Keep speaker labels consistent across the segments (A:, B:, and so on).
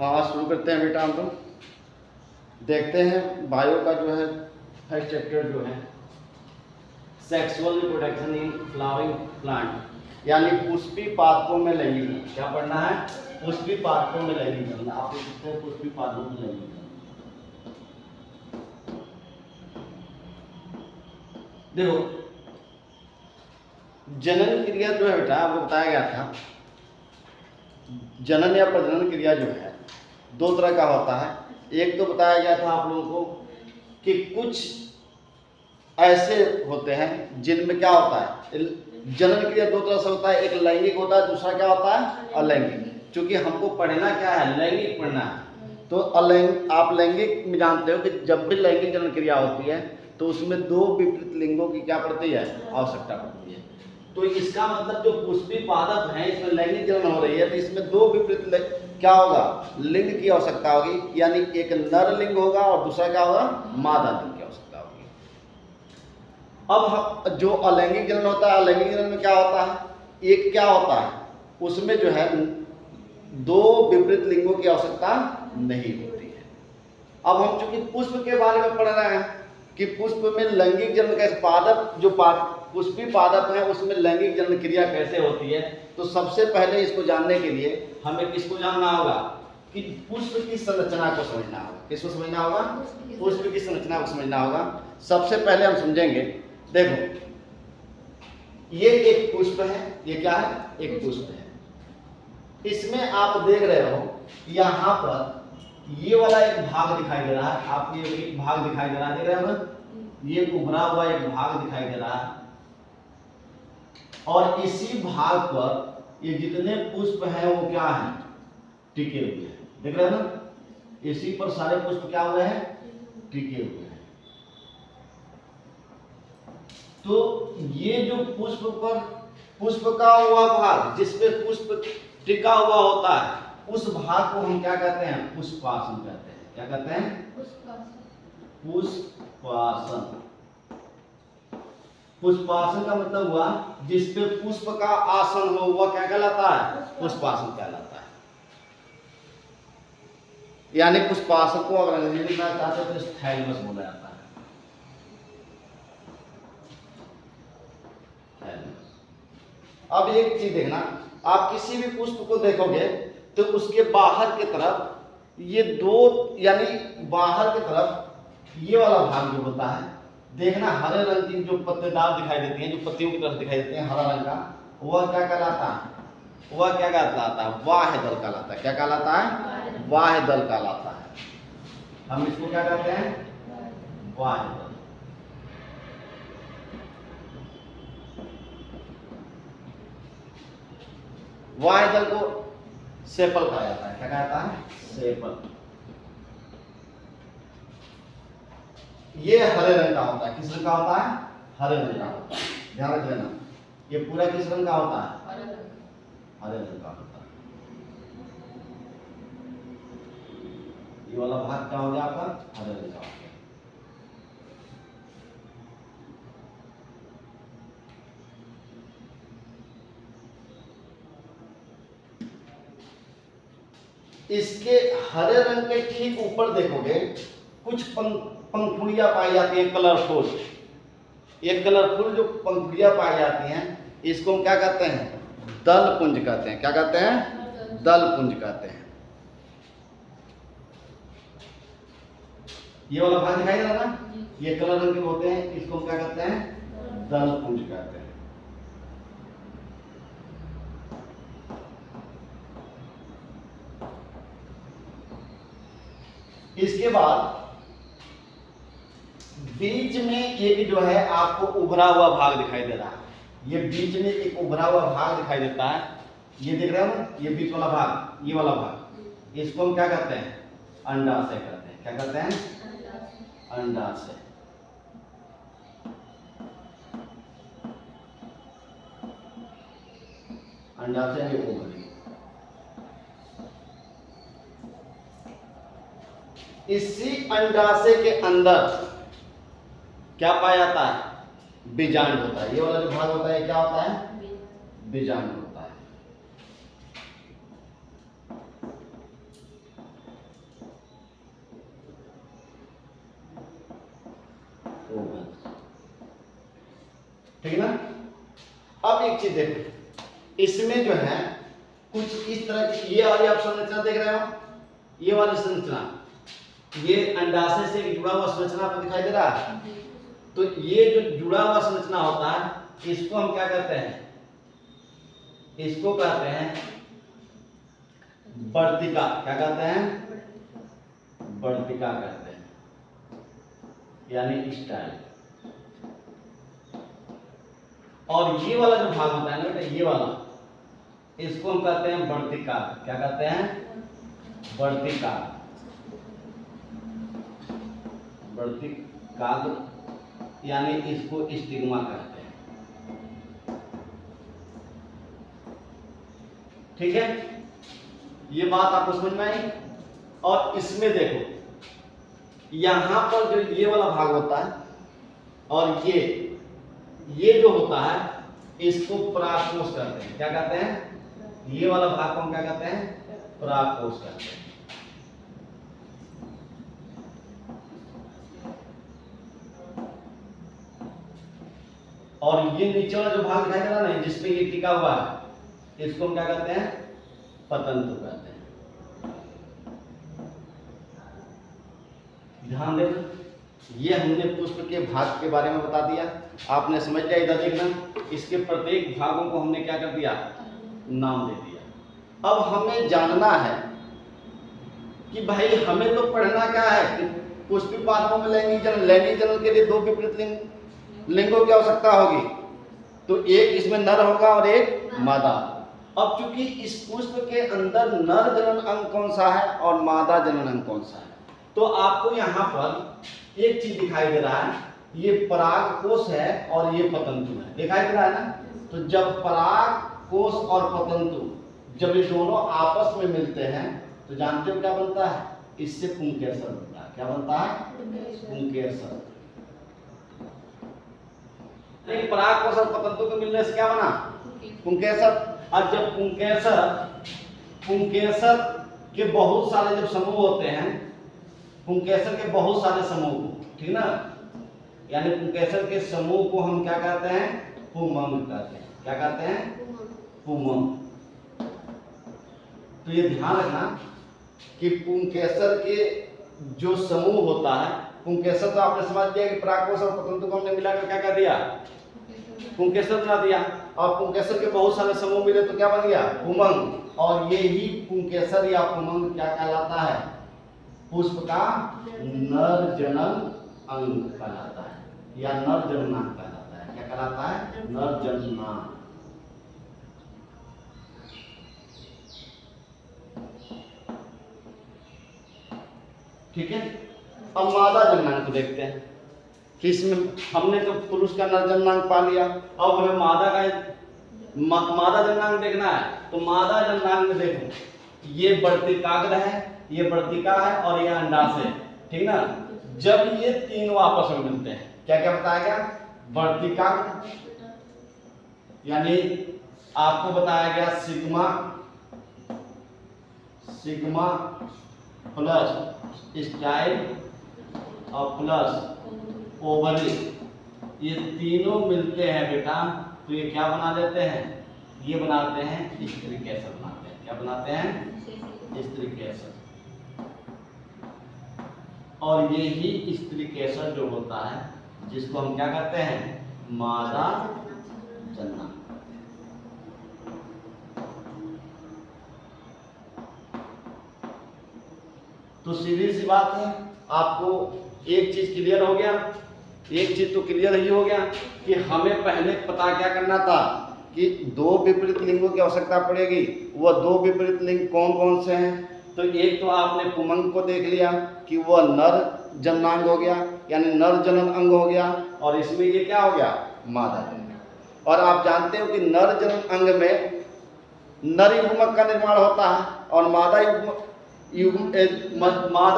A: हाँ शुरू करते हैं बेटा। हम तो देखते हैं बायो का जो है फर्स्ट चैप्टर जो है sexual reproduction in flowering plant, यानी पुष्पी पादपों में लैंगिक। क्या पढ़ना है? पुष्पी पादपों में लैंगिक। आप देख सकते हैं पुष्पी पादपों में लैंगिक। देखो जनन क्रिया जो है बेटा आपको बताया गया था, जनन या प्रजनन क्रिया जो है दो तरह का होता है। एक तो बताया गया था आप लोगों को कि कुछ ऐसे होते हैं जिनमें क्या होता है, जनन क्रिया दो तरह से होता है, एक लैंगिक होता है, दूसरा क्या होता है अलैंगिक। क्योंकि हमको पढ़ना क्या है, लैंगिक पढ़ना है। तो आप लैंगिक में जानते हो कि जब भी लैंगिक जनन क्रिया होती है तो उसमें दो विपरीत लिंगों की क्या पड़ती है, आवश्यकता पड़ती है। तो इसका मतलब जो पुष्पी पादप है इसमें लैंगिक जनन हो रही है तो इसमें दो विपरीत क्या होगा, लिंग की आवश्यकता होगी। यानी एक नर लिंग होगा और दूसरा क्या होगा, मादा लिंग की आवश्यकता होगी। अब जो अलैंगिक जनन होता है, अलैंगिक जनन में क्या होता है, एक क्या होता है उसमें जो है दो विपरीत लिंगों की आवश्यकता नहीं होती है। अब हम चूंकि पुष्प के बारे में पढ़ रहे हैं कि पुष्प में लैंगिक जनन का पादप जो पुष्पी पादप है उसमें लैंगिक जनन क्रिया कैसे होती है, तो सबसे पहले इसको जानने के लिए हमें किसको जानना होगा कि पुष्प की संरचना को समझना होगा। किसको समझना होगा? पुष्प की संरचना को समझना होगा। सबसे पहले हम समझेंगे, देखो ये एक पुष्प है, ये क्या है, एक पुष्प है। इसमें आप देख रहे हो यहाँ पर ये वाला एक भाग दिखाई दे रहा है, आपको ये एक भाग दिखाई दे रहा है, देख रहे हो ना, ये उभरा हुआ एक भाग दिखाई दे रहा है। और इसी भाग पर ये जितने पुष्प हैं वो क्या है, टिके हुए हैं। देख रहे हो ना, इसी पर सारे पुष्प क्या हुए हैं, टिके हुए हैं। तो ये जो पुष्प का हुआ भाग जिसपे पुष्प टिका हुआ होता है उस भाग को हम क्या कहते हैं, पुष्पासन कहते हैं। क्या कहते हैं? पुष्पासन। पुष्पासन का मतलब हुआ जिसपे पुष्प का आसन हो वह क्या कहलाता है, पुष्पासन कहलाता है। यानी पुष्पासन को अगर अंग्रेजी में लिखना चाहते तो थैलमस बोला जाता है। अब एक चीज देखना, आप किसी भी पुष्प को देखोगे तो उसके बाहर की तरफ ये दो, यानी बाहर की तरफ ये वाला भाग जो होता है, देखना हरे रंग की जो पत्तेदार दिखाई देती हैं, जो पत्तियों की तरफ दिखाई देती हैं हरा रंग का, वह क्या कहलाता है, वह क्या कहलाता है, बाह्य दल कहलाता है। क्या कहलाता है? बाह्य दल कहलाता है। हम इसको क्या कहते हैं, बाह्य दल। बाह्य दल को सेपल कहा जाता है। क्या कहता है? सेपल। ये हरे रंग का होता है। किस रंग का होता है? हरे रंग का होता है। ध्यान रख लेना, ये पूरा किस रंग का होता है? हरे रंग का होता है। ये वाला भाग क्या हो गया आपका, हरे रंग का हो गया। इसके हरे रंग के ठीक ऊपर देखोगे कुछ पंखुड़ियां पाई जाती हैं, कलरफुल। ये कलरफुल जो पंखुड़ियां पाई जाती हैं इसको हम क्या कहते हैं, दल पुंज कहते हैं। क्या कहते हैं? दल पुंज कहते हैं। ये वाला भाग दिखाई दे रहा ना, ये कलर रंग के होते हैं, इसको हम क्या कहते हैं, दल पुंज कहते हैं। इसके बाद बीच में एक जो है आपको उभरा हुआ भाग दिखाई दे रहा है। ये बीच में एक उभरा हुआ भाग दिखाई देता है, ये देख रहे हो ना, ये बीच वाला भाग, ये वाला भाग, इसको हम क्या कहते हैं, अंडाशय कहते हैं। क्या कहते हैं? अंडाशय। अंडाशय में ओवरी। इसी अंडाशय के अंदर क्या पाया जाता है, बीजांड होता है। ये वाला जो भाग होता है क्या होता है, बीजांड होता है। अब एक चीज देखो, इसमें जो है कुछ इस तरह की ये वाली आप संरचना देख रहे हो, ये वाली संरचना, ये अंडाशय से जुड़ा हुआ संरचना आपको दिखाई दे रहा है। तो ये जो जुड़ा हुआ संरचना होता है इसको हम क्या कहते हैं, इसको कहते हैं वर्तिका। क्या कहते हैं, वर्तिका कहते हैं, यानी स्टाइल। और ये वाला जो भाग होता है ना बेटा, ये वाला, इसको हम कहते हैं वर्तिका। क्या कहते हैं, वर्तिका। वर्तिका यानी इसको स्टिग्मा कहते हैं। ठीक है, ये बात आपको समझ में आई। और इसमें देखो, यहां पर जो ये वाला भाग होता है और ये जो होता है इसको परागकोश कहते हैं। क्या कहते हैं, ये वाला भाग को हम क्या कहते हैं, परागकोश कहते हैं। और ये नीचे वाला जो भाग दिखाई दे रहा है ना, जिसपे ये टिका हुआ है, इसको हम क्या कहते हैं, पतंतु कहते हैं। ध्यान देना, ये हमने पुष्प के भाग के बारे में बता दिया, आपने समझ लिया। इधर देखना, इसके प्रत्येक भागों को हमने क्या कर दिया, नाम दे दिया। अब हमें जानना है कि भाई हमें तो पढ़ना क्या है कि पुष्पी पादपों में लैंगिक जनन के लिए दो विपरीत लिंगों की आवश्यकता होगी। तो एक इसमें नर होगा और एक मादा। अब चूंकि इस पुष्प के अंदर नर जनन अंग कौन सा है और मादा जनन अंग कौन सा है, तो आपको यहाँ पर एक चीज दिखाई दे रहा है, ये परागकोश है और ये पतंतु है। दिखाई दे रहा है ना। तो जब परागकोश और पतंतु जब ये दोनों आपस में मिलते हैं तो जानते हो क्या बनता है, इससे पुंकेसर बनता है। क्या बनता है, पुंकेसर। परागकोश और पतंतु के मिलने से क्या बना, पुंकेसर। अब जब पुंकेसर के बहुत सारे जब समूह होते हैं, पुंकेसर के बहुत सारे समूह, ठीक ना, यानी पुंकेसर के समूह को हम क्या कहते हैं, पुमंग कहते हैं। क्या कहते हैं, पुमंग। तो ये ध्यान रखना कि पुंकेसर के जो समूह होता है, पुंकेसर तो आपने समझ लिया कि परागकोश और पतंतु को हमने मिलाकर क्या कर दिया, पुंकेसर बना दिया। और पुंकेसर के बहुत सारे समूह मिले तो क्या बन गया, पुमंग। और ये ही पुंकेसर या पुमंग क्या कहलाता है, पुष्प का नर जनन अंग कहलाता है या नर जननांग कहलाता है। क्या कहलाता है, नर जननांग। ठीक है, अब मादा जननांग को देखते हैं कि इसमें हमने तो पुरुष का नर जननांग पा लिया, अब हमें मादा जननांग देखना है। तो मादा जननांग में देखो, ये वर्तिकाग्र है, ये वर्तिका है और ये अंडाशय है, ठीक ना। जब ये तीनों आपस में मिलते हैं, क्या क्या बताया गया, वर्तिकाग्र यानी आपको बताया गया सिग्मा प्लस स्टाइल और प्लस ओवरी, ये तीनों मिलते हैं बेटा, तो ये क्या बना देते हैं, ये बनाते हैं स्त्री केसर बनाते हैं। क्या बनाते हैं, स्त्री केसर। और ये ही स्त्री केसर जो होता है, जिसको हम क्या कहते हैं, मादा जननांग। तो सीधी सी बात है, आपको एक चीज क्लियर हो गया, एक चीज तो क्लियर ही हो गया कि हमें पहले पता क्या करना था कि दो विपरीत लिंगों की आवश्यकता पड़ेगी। वह दो विपरीत लिंग कौन कौन से हैं। तो एक तो आपने पुमंग को देख लिया कि वह नर जननांग हो गया, यानी नर जनन अंग हो गया, और इसमें ये क्या हो गया, मादा जनन। और आप जानते हो कि नर जनन अंग में नर युग्मक का निर्माण होता है और मादा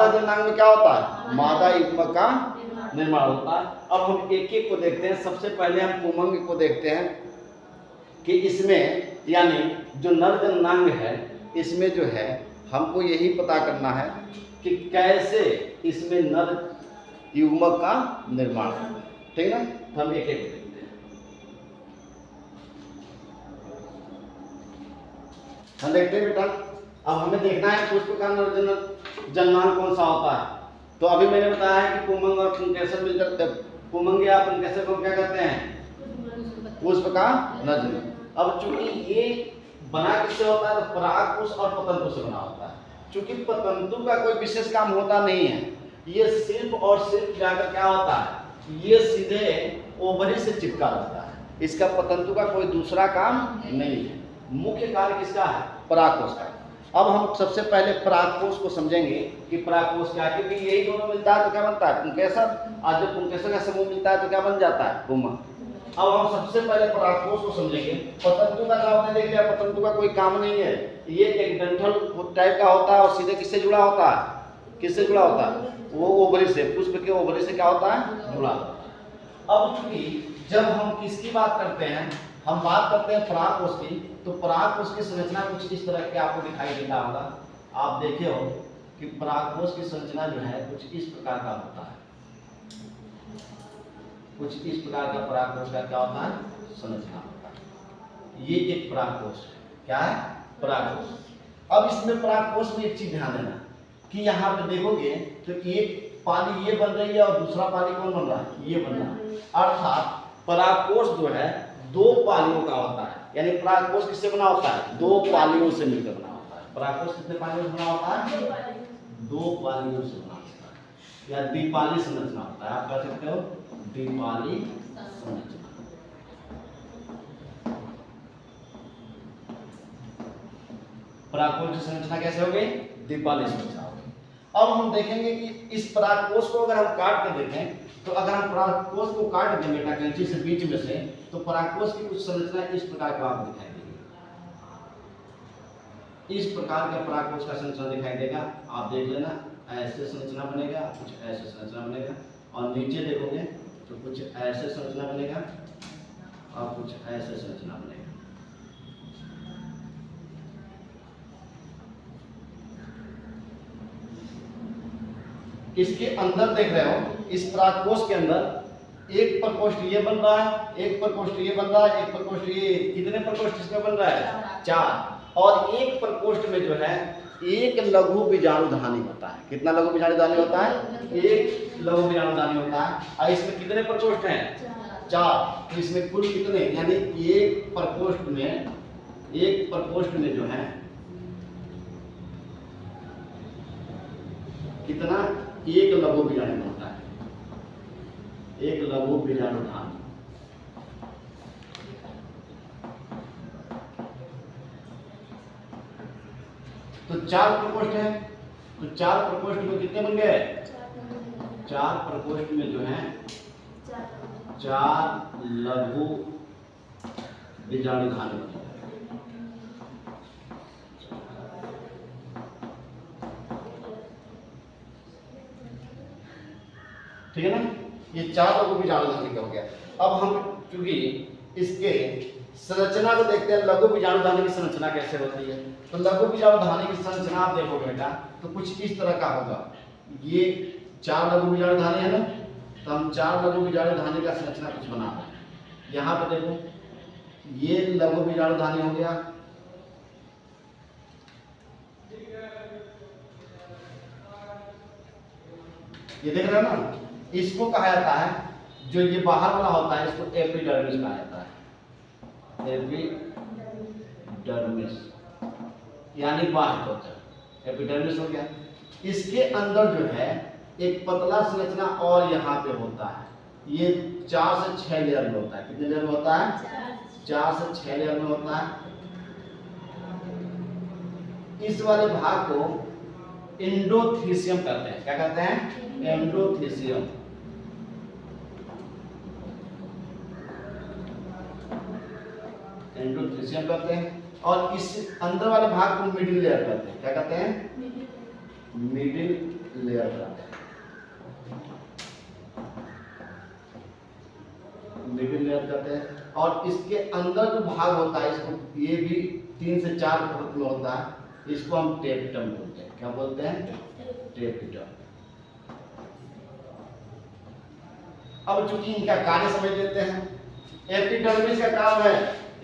A: जननांग में क्या होता है, मादा युग्मक का निर्माण होता है। अब हम एक एक को देखते हैं। सबसे पहले हम पुमंग को देखते हैं कि इसमें यानी जो नर जननांग है, इसमें जो है हमको यही पता करना है कि कैसे इसमें नर युग्मक का निर्माण होता है, ठीक है ना। हम एक एक देखते हैं। हाँ देखते हैं बेटा, अब हमें देखना है पुष्प का नर जन्मांक कौन सा होता है। तो अभी मैंने बताया है कि पुमंग और पुंकेसर मिलकर पुमंग या पुंकेसर को क्या कहते हैं, पुष्प का नर जन्मांक। अब चूंकि ये बना किससे होता है, तो परागपुष्प और पतंतु से बना होता है। चूंकि पतंतु का कोई विशेष काम होता नहीं है, ये सिर्फ और सिर्फ जाकर क्या होता है, ये सीधे ओवरी से चिपका रहता है। इसका पतंतु का कोई दूसरा काम नहीं है। मुख्य कार्य किसका है, परागकोश का। अब हम सबसे पहले परागकोश को समझेंगे कि परागकोश क्या है, क्योंकि यही दोनों मिलता है तो क्या बनता है, पुंकेसर। आज जब पुंकेसर का समूह मिलता है तो क्या बन जाता है, पुमंग। अब हम सबसे पहले परागकोश को समझेंगे। पतंतु का तो आपने देख लिया, पतंतु का कोई काम नहीं है, ये एक डंठल टाइप का होता है और सीधे किससे जुड़ा होता है, किससे जुड़ा होता है, वो ओवरी से, पुष्प के ओवरी से क्या होता है, जुड़ा होता है। अब चूंकि जब हम किसकी बात करते हैं, हम बात करते हैं परागकोश की, तो परागकोश की संरचना कुछ इस तरह के आपको दिखाई देता होगा। आप देखे हो कि परागकोश की संरचना जो है कुछ इस प्रकार का होता है, कुछ इस प्रकार का परागकोश का क्या होता है, संरचना होता है। ये एक परागकोश है, क्या है, परागकोश। अब इसमें परागकोश में एक चीज ध्यान देना कि यहाँ पे देखोगे तो एक पाली ये बन रही है और दूसरा पाली कौन बन रहा है, ये बन रहा है। अर्थात परागकोश जो है दो पालियों का होता है, यानी परागकोश किससे बना होता है, दो पालियों से मिलकर बना होता है। परागकोश कितने पालियों से बना होता है, दो पालियों से बना होता है, या द्विपाली संरचना होता है। आप कह सकते हो द्विपाली संरचना। परागकोश की संरचना कैसे हो गई, द्विपाली संरचना हो गई। अब हम देखेंगे कि इस परागकोश को अगर हम काट कर देखें, तो अगर हम परागकोश को काट दें बेटा कैंची से बीच में से, तो परागकोश की कुछ संरचना इस प्रकार का आपको दिखाई देगी। इस प्रकार का परागकोश का संरचना दिखाई देगा, आप देख लेना। ऐसे संरचना बनेगा, कुछ ऐसे संरचना बनेगा, और नीचे देखोगे तो कुछ ऐसे संरचना बनेगा और कुछ ऐसे संरचना बनेगा। इसके अंदर देख रहे हो, इस परागकोश के अंदर एक प्रकोष्ठ ये बन रहा है, एक प्रकोष्ठ ये बन रहा है, एक प्रकोष्ठ ये, कितने प्रकोष्ठ इसमें बन रहा है, 4। और एक प्रकोष्ठ में जो है एक लघु बीजाणुधानी होता है। कितना लघु बीजाणुधानी होता है, एक लघु बीजाणुधानी होता है। और इसमें कितने प्रकोष्ठ हैं, 4। तो इसमें कुल कितने, यानी एक प्रकोष्ठ में जो है कितना, एक लघु बीजाणु होता है, एक लघु बीजाणुधानी। तो 4 प्रकोष्ठ है, तो 4 प्रकोष्ठ में कितने बन गए, 4 प्रकोष्ठ में जो है 4 लघु बीजाणुधानी बन गए। ठीक है ना, ये 4 लघु बीजाणुधानी का हो गया। अब हम क्योंकि इसके संरचना को देखते हैं, लघु बीजाणुधानी की संरचना कैसे होती है। तो लघु बीजाणुधानी की संरचना आप देखोगे बेटा तो कुछ इस तरह का होगा। ये 4 लघु बीजाणुधानी है ना, तो हम 4 लघु बीजाणुधानी का संरचना कुछ बना रहे हैं। यहाँ पे देखो, ये लघु बीजाणुधानी हो गया, ये देख रहे हो ना, इसको कहा जाता है, जो ये बाहर वाला होता है इसको एपिडर्मिस कहा जाता है। एपिडर्मिस यानी बाह्य त्वचा, एपिडर्मिस हो गया। इसके अंदर जो है एक पतला संरचना और यहाँ पे होता है, ये 4 से 6 लेयर में होता है। कितने लेयर में होता है, 4 से 6 लेयर में होता है। इस वाले भाग को एंडोथीसियम कहते हैं। क्या कहते हैं, एंडोथीसियम। एंडोथीसियम कहते हैं। और इस अंदर वाले भाग को मिडिल लेयर कहते हैं। क्या कहते हैं, मिडिल लेयर कहते हैं, मिडिल लेयर कहते हैं। और इसके अंदर जो भाग होता है, इसको ये भी 3 से 4 परत में होता है, इसको हम टेपिटम बोलते हैं। क्या बोलते हैं, टेपिटम। अब चूंकि इनका कार्य समझ लेते हैं। एपिडर्मिस का काम है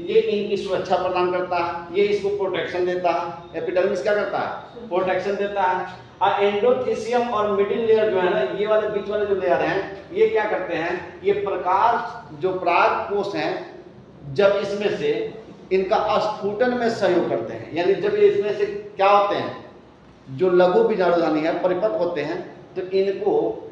A: ये इनकी सुरक्षा प्रदान करता है, ये इसको प्रोटेक्शन देता है। एपिडर्मिस क्या करता है? प्रोटेक्शन देता है। और एंडोथेसियम और मिडिल लेयर जो है ना, ये वाले बीच वाले जो लेयर हैं, ये क्या करते हैं? ये प्रकाश जो परागकोश हैं, जब इसमें से इनका स्फुटन में सहयोग करते हैं, यानी जब ये इसमें से क्या होते हैं, जो लघु बीजाणुधानी है परिपक्व होते हैं, तो इनको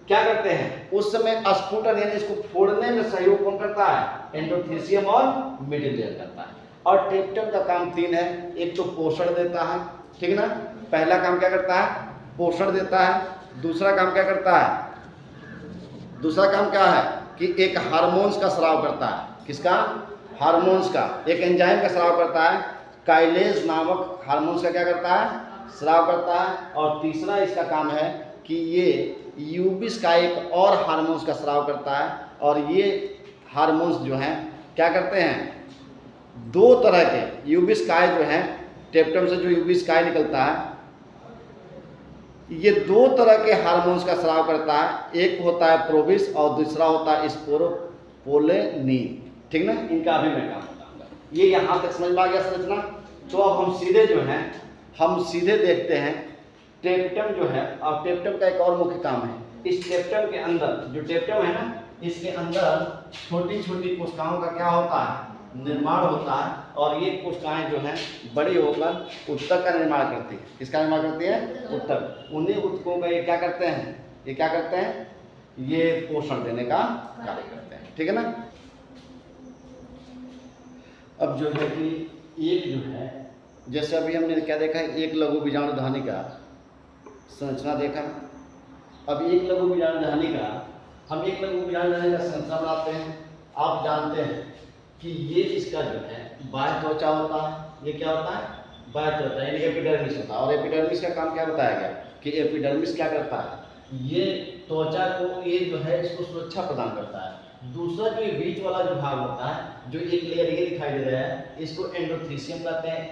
A: क्या करते हैं? उस समय स्फुटन यानी इसको फोड़ने में सहयोग कौन करता है? एंडोथेसियम और मिडिल लेयर करता है। और टेप्टम का काम 3 है। एक तो पोषण देता है, ठीक ना? पहला काम क्या करता है? पोषण देता है। दूसरा काम क्या करता है? दूसरा काम क्या है कि एक हार्मोन्स का स्राव करता है। किसका? हार्मोन्स का। एक एंजाइम का स्राव करता है, काइलेज नामक हार्मोन्स का क्या करता है? स्राव करता है। और तीसरा इसका काम है कि ये यूबिस का एक और हार्मोन्स का स्राव करता है। और ये हार्मोन्स जो हैं क्या करते हैं? 2 तरह के यूबिस काय जो हैं, टेप्टम से जो यूबिस काय निकलता है, ये 2 तरह के हार्मोन्स का स्राव करता है। एक होता है प्रोबिस और दूसरा होता है स्पोरोपोलेनिन, ठीक ना? इनका अभी मैं काम बताऊंगा। ये यहाँ तक समझ में आ गया संरचना। तो अब हम सीधे जो है, हम सीधे देखते हैं टेप्टम जो है। और टेप्टम का एक और मुख्य काम है, इस टेप्टम के अंदर जो टेप्टम है ना, इसके अंदर छोटी छोटी कोशिकाओं का क्या होता है? निर्माण होता है। और ये कोशिकाएं जो हैं बड़ी होकर उत्तक का निर्माण करती है। किसका निर्माण करती है? उत्तक। उन्हीं उत्तकों का ये क्या करते हैं? ये क्या करते हैं? ये पोषण देने का कार्य करते हैं, ठीक है ना? अब जो है कि एक जो है, जैसे अभी हमने क्या देखा है? एक लघु बीजाणुधानी का संरचना देखा। अब एक लघु बीजाणुधानी का, हम एक लघु बीजाणुधानी का संरचना बनाते हैं। आप जानते हैं कि ये इसका जो है बाह्य त्वचा होता है। ये क्या होता है? बाह्य त्वचा, यानी एपिडर्मिस होता है। और एपिडर्मिस का काम क्या बताया गया कि एपिडर्मिस क्या करता है? ये त्वचा को, ये जो है इसको सुरक्षा प्रदान करता है। दूसरा जो ये बीच वाला जो भाग होता है, जो एक लेयर ये दिखाई दे रहा है, इसको एंडोथेसियम कहते हैं।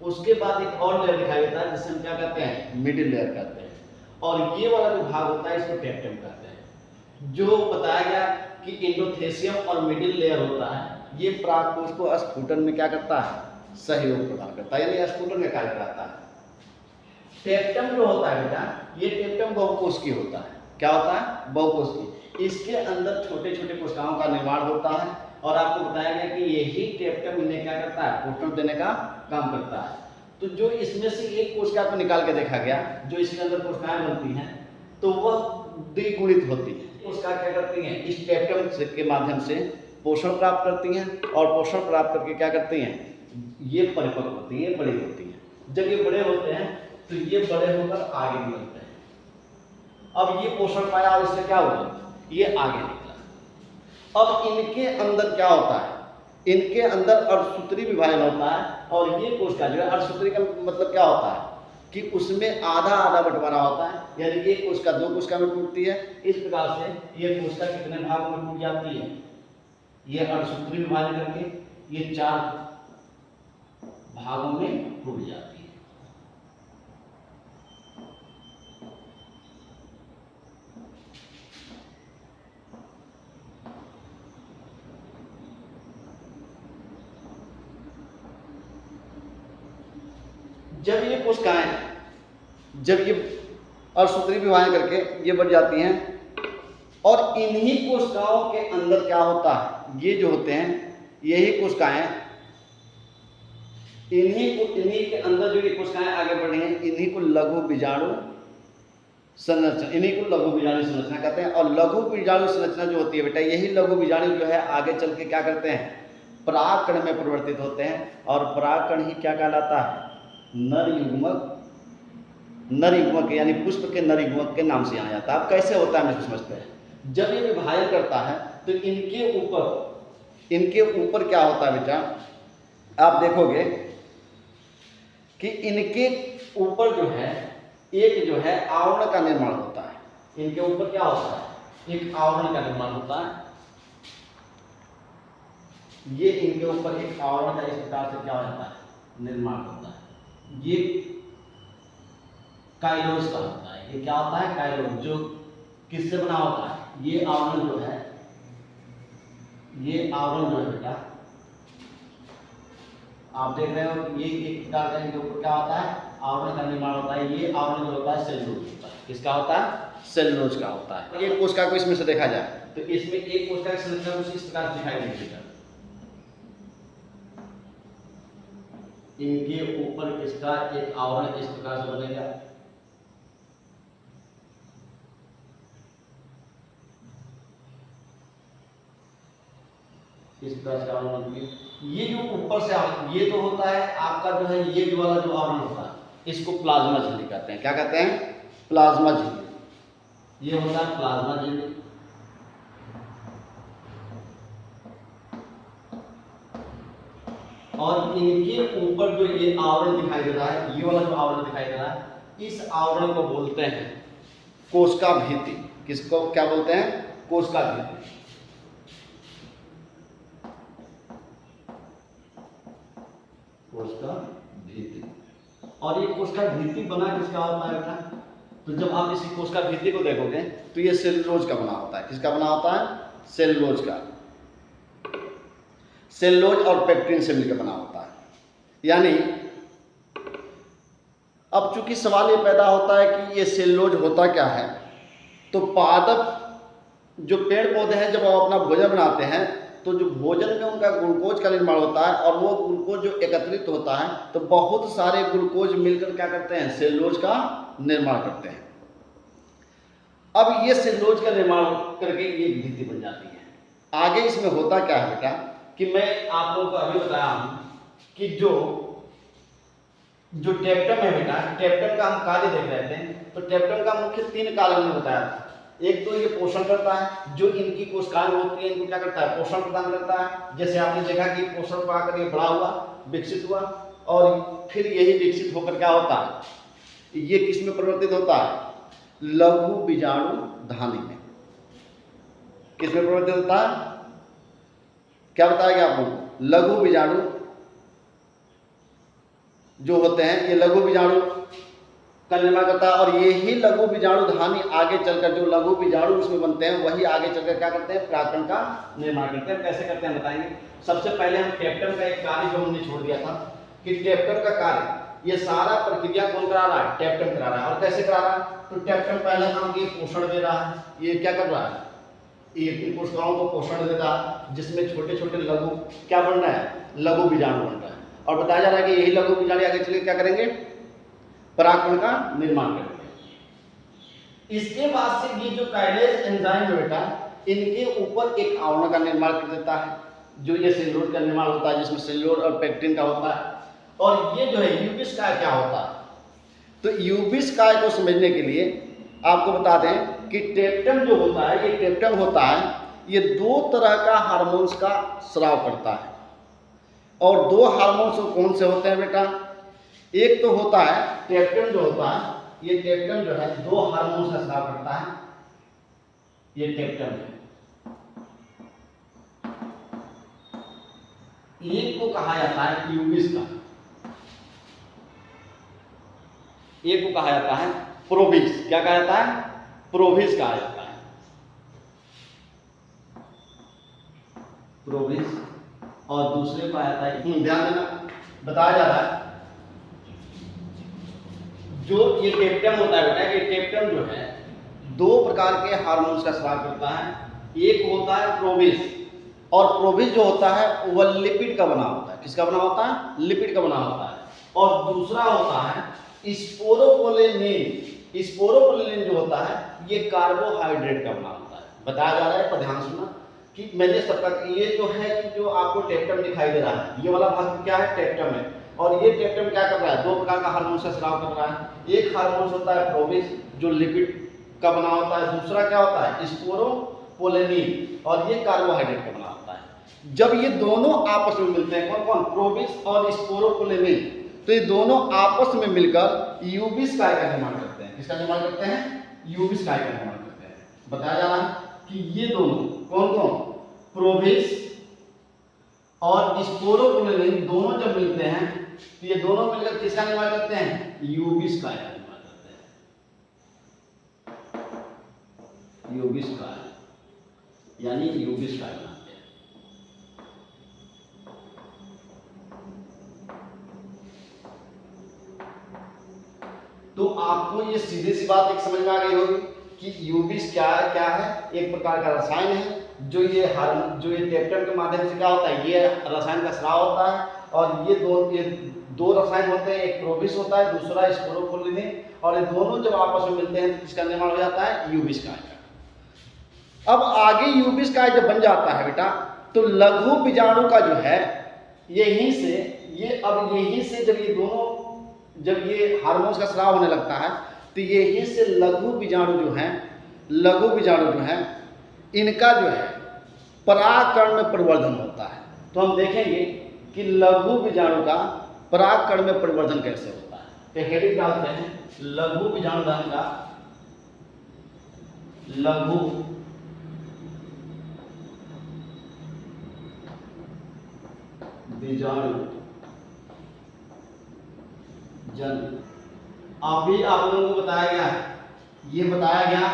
A: उसके बाद एक और लेयर दिखाई देता है जिसे हम क्या कहते हैं? मिडिल लेयर कहते हैं। और ये वाला जो भाग होता है इसको टेप्टम कहते हैं। जो बताया गया कि एंडोथेसियम और मिडिल लेयर होता है, ये परागकोश को स्फुटन में क्या करता है? सहयोग प्रदान करता है, यानी स्फुटन में कार्य कराता है। टेप्टम जो होता है बेटा, ये टेप्टम बहुकोश की होता है। क्या होता है? बहुकोश की। इसके अंदर छोटे छोटे कोशिकाओं का निर्माण होता है। और आपको बताया गया कि यही टेप्टम इन्हें क्या करता है? पोषण देने का काम करता है। तो जो इसमें से एक कोशिका को निकाल के देखा गया, जो इसके अंदर कोशिकाएं बनती हैं, तो वह द्विगुणित होती है। कोशिका क्या करती हैं? इस टेप्टम के माध्यम से पोषण प्राप्त करती हैं। और पोषण प्राप्त करके क्या करती हैं? ये परिपक्व होती हैं, बड़ी होती हैं। जब ये बड़े होते हैं तो ये बड़े होकर आगे निकलते हैं। अब ये पोषण पाया और इससे क्या हुआ? ये आगे निकला। अब इनके अंदर क्या होता है? इनके अंदर अर्धसूत्री विभाजन होता है। और ये कोशिका जो है, अर्धसूत्री का मतलब क्या होता है कि उसमें आधा आधा बंटवारा होता है, यानी एक कोशिका 2 कोशिका में टूटती है। इस प्रकार से ये कोशिका कितने भागों में टूट जाती है? ये अर्धसूत्री विभाजन करके ये 4 भागों में टूट जाती है। जब ये कोशिकाएं, जब ये अर्धसूत्री विभाजन करके ये बढ़ जाती हैं, और इन्हीं कोशिकाओं के अंदर क्या होता है? ये जो होते हैं, यही कोशिकाएं, इन्हीं के अंदर जो ये कोशिकाएं आगे बढ़ी हैं, इन्हीं को लघु बीजाणु संरचना, इन्हीं को लघु बीजाणु संरचना कहते हैं। और लघु बीजाणु संरचना जो होती है बेटा, यही लघु बीजाणु जो है आगे चल के क्या करते हैं? परागकण में परिवर्तित होते हैं। और परागकण ही क्या कहलाता है? नर युग्मक। नर युग्मक यानी पुष्प के नर युग्मक के नाम से यहाँ जाता है। अब कैसे होता है हम इसको समझते हैं। जब ये विभाजन करता है तो इनके ऊपर क्या होता है बेटा? आप देखोगे कि इनके ऊपर जो है, एक जो है आवरण का निर्माण होता है। इनके ऊपर क्या होता है? एक आवरण का निर्माण होता है। ये इनके ऊपर एक आवरण का इस प्रकार से क्या होता है? निर्माण होता है। ये काइलोस का होता है। ये क्या होता है? काइलोस। जो किससे बना होता है? ये आवरण जो है, ये आवरण जो है बेटा, आप देख रहे हो ये एक प्रकार का इनके ऊपर क्या होता है, आवरण का निर्माण होता है। ये आवरण जो होता है सेलुलोज होता है। किसका होता है, सेलुलोज का होता है। एक कोशिका को इसमें से देखा जाए तो इसमें एक कोशिका की संरचना कुछ इस प्रकार दिखाई देगी। इनके ऊपर इसका एक आवरण इस प्रकार से बनेगा। इस प्रकार से आवरण बनती है। ये जो ऊपर से आवरण, ये तो होता है आपका जो है ये वाला जो आवरण होता है इसको प्लाज्मा झिल्ली कहते हैं। क्या कहते हैं, प्लाज्मा झिल्ली। ये होता है प्लाज्मा झिल्ली। और इनके ऊपर जो ये आवरण दिखाई दे रहा है, ये वाला जो आवरण दिखाई दे रहा है, इस आवरण को बोलते हैं कोशिका भित्ति। किसको क्या बोलते हैं, कोशिका भित्ति। कोशिका भित्ति। और ये कोशिका भित्ति बना किसका होता है बेटा, तो जब आप इसी कोशिका भित्ति को देखोगे तो ये सेलुलोज का बना होता है। किसका बना होता है, सेलुलोज का। सेलुलोज और पेक्टिन से मिलकर बना होता है। यानी अब चूंकि सवाल ये पैदा होता है कि ये सेलुलोज होता क्या है, तो पादप जो पेड़ पौधे हैं जब वो अपना भोजन बनाते हैं तो जो भोजन में उनका ग्लूकोज का निर्माण होता है और वो ग्लूकोज जो एकत्रित होता है तो बहुत सारे ग्लूकोज मिलकर क्या करते हैं, सेलुलोज का निर्माण करते हैं। अब ये सेलुलोज का निर्माण करके ये भित्ति बन जाती है। आगे इसमें होता क्या है बेटा कि मैं आप लोगों को अभी बताया हूं कि जो टेप्टम है बेटा, टेप्टम का हम कार्य देख रहे थे। तो टेप्टम का मुख्य 3 कार्य हमने बताया था। एक तो ये पोषण करता है, जो इनकी कोशिकाएं होती है इनको क्या करता है, पोषण प्रदान करता है। जैसे आपने देखा कि पोषण पाकर ये बड़ा हुआ, विकसित हुआ और फिर यही विकसित होकर क्या होता है, ये किस में परिवर्तित होता है, लघु बीजाणु धानी में। किस में परिवर्तित होता है, क्या बताया गया आप लोगों को, लघु बीजाणु जो होते हैं ये लघु बीजाणु का निर्माण करता है। और यही लघु बीजाणु धानी आगे चलकर जो लघु बीजाणु उसमें बनते हैं वही आगे चलकर क्या करते हैं, परागकण का निर्माण करते हैं। कैसे करते हैं बताएंगे। सबसे पहले हम टेप्टम का एक कार्य जो हमने छोड़ दिया था कि टेप्टम का कार्य ये सारा प्रक्रिया कौन करा रहा है, टेप्टम करा रहा है। और कैसे करा रहा है, तो टेप्टम पहले काम ये पोषण दे रहा है। ये क्या कर रहा है, ये कोशिकाओं को पोषण दे रहा है जिसमें छोटे छोटे लघु क्या बन रहा है, लघु बीजाणु बन रहा है। और बताया जा रहा है कि यही लघु बीजाणु आगे चल के क्या करेंगे, परागकण का निर्माण करेंगे। इसके बाद से ये जो काइनेज एंजाइम है बेटा, इनके ऊपर एक आवरण का निर्माण कर देता है जो ये सेलुलोज का निर्माण होता है, जिसमें सेलुलोज और पेक्टिन का होता है। और ये जो है यूबिस काय क्या होता है, तो यूबिस काय को समझने के लिए आपको बता दें कि टेप्टम जो होता है, ये टेप्टम होता है, ये 2 तरह का हार्मोन्स का स्राव करता है। और 2 हार्मोन्स कौन से होते हैं बेटा, एक तो होता है टेप्टम जो होता है, ये टेप्टम जो है 2 हार्मोन्स का स्राव करता है। ये टेप्टम है, एक को कहा जाता है यूबिस का, एक को कहा जाता है प्रोबिस। क्या कहा जाता है, प्रोबिस कहा जाता है, प्रोबिस। और दूसरे को आता है, ध्यान देना, बताया जा रहा है जो ये टेप्टम होता है बेटा, ये टेप्टम जो है 2 प्रकार के हार्मोन्स का स्राव करता है। एक होता है प्रोबिस, और प्रोबिस जो होता है वह लिपिड का बना होता है। किसका बना होता है, लिपिड का बना होता है। और दूसरा होता है स्पोरोपोलेनिन। स्पोरोपोलेनिन जो होता है ये कार्बोहाइड्रेट का बना होता है। बताया जा रहा है, पर ध्यान सुनना कि मैंने सब तक ये जो है कि जो आपको टेप्टम दिखाई दे रहा है, ये वाला भाग क्या है, टेप्टम है। और ये टेप्टम क्या कर रहा है, 2 प्रकार का हार्मोन का स्राव कर रहा है। एक हार्मोन होता है प्रोबिस जो लिपिड का बना होता है, दूसरा क्या होता है, स्पोरोपोलेनिन, और ये कार्बोहाइड्रेट का बना होता है। जब ये दोनों आपस में मिलते हैं, कौन कौन, प्रोबिस और स्पोरोपोलेनिन, तो ये दोनों आपस में मिलकर यूबिस काय का निर्माण करते हैं। किसका निर्माण करते हैं, यूबिस काय का निर्माण करते हैं। बताया जा रहा है कि ये दोनों कौन कौन, प्रोबिस और स्पोरोपोलेनिन दोनों जब मिलते हैं तो ये दोनों मिलकर किसका निर्माण करते हैं, यूबिस काय का निर्माण करते हैं। यूबिस काय यानी यूबिस काय बनाते हैं। तो आपको ये सीधी सी बात एक समझ में आ गई होगी कि यूबीज क्या है, एक प्रकार का रसायन है जो ये टेप्टम के माध्यम से क्या होता है, ये रसायन का स्राव होता है। और ये दो रसायन होते हैं, एक प्रोबिस होता है, दूसरा स्पोरोपोलिनिन, और ये दोनों जब आपस में मिलते हैं तो किसका निर्माण हो जाता है, यूबीज का। अब आगे यूबीज का जब बन जाता है बेटा, तो लघु बीजाणु का जो है यहीं से जब ये हार्मोन्स का स्राव होने लगता है तो यहीं से लघु बीजाणु जो है इनका जो है परागकण में परिवर्धन होता है। तो हम देखेंगे कि लघु बीजाणु का परागकण में परिवर्धन कैसे होता है। तो हेडिंग डालते हैं लघु बीजाणु धन का लघु बीजाणु जन। अभी आप लोगों को बताया गया है, ये बताया गया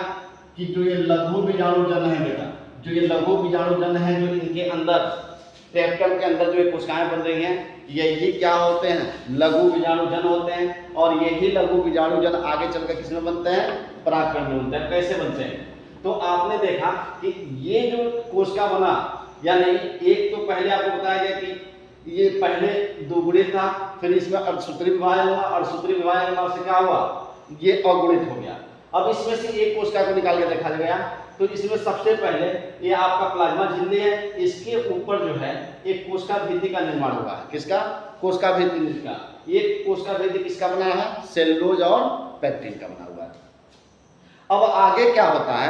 A: कि जो ये लघु बीजाणु जन है बेटा, जो ये लघु बीजाणु जन है, जो इनके अंदर टेप्टम के अंदर जो ये कोशिकाएं बन रही हैं, यही क्या होते हैं, लघु बीजाणु जन होते हैं। और यही लघु बीजाणु जन आगे चलकर किसमें बनते हैं, परागकण में बनते हैं। कैसे बनते हैं, तो आपने देखा कि ये जो कोशिका बना, यानी एक तो पहले आपको बताया गया कि ये पहले द्विगुणित था, फिर इसमें अर्धसूत्री विभाजन हुआ, अर्धसूत्री विभाजन होने से क्या हुआ, ये अगुणित हो गया। अब इसमें से एक कोशिका को निकाल के देखा गया, तो इसमें सबसे पहले ये आपका प्लाज्मा झिल्ली है, इसके ऊपर जो है एक कोशिका भित्ति का निर्माण हुआ है। किसका, कोशिका भित्ति का। ये कोशिका भित्ति किसका बना है, सेलुलोज और पेक्टिन का बना हुआ है। अब आगे क्या होता है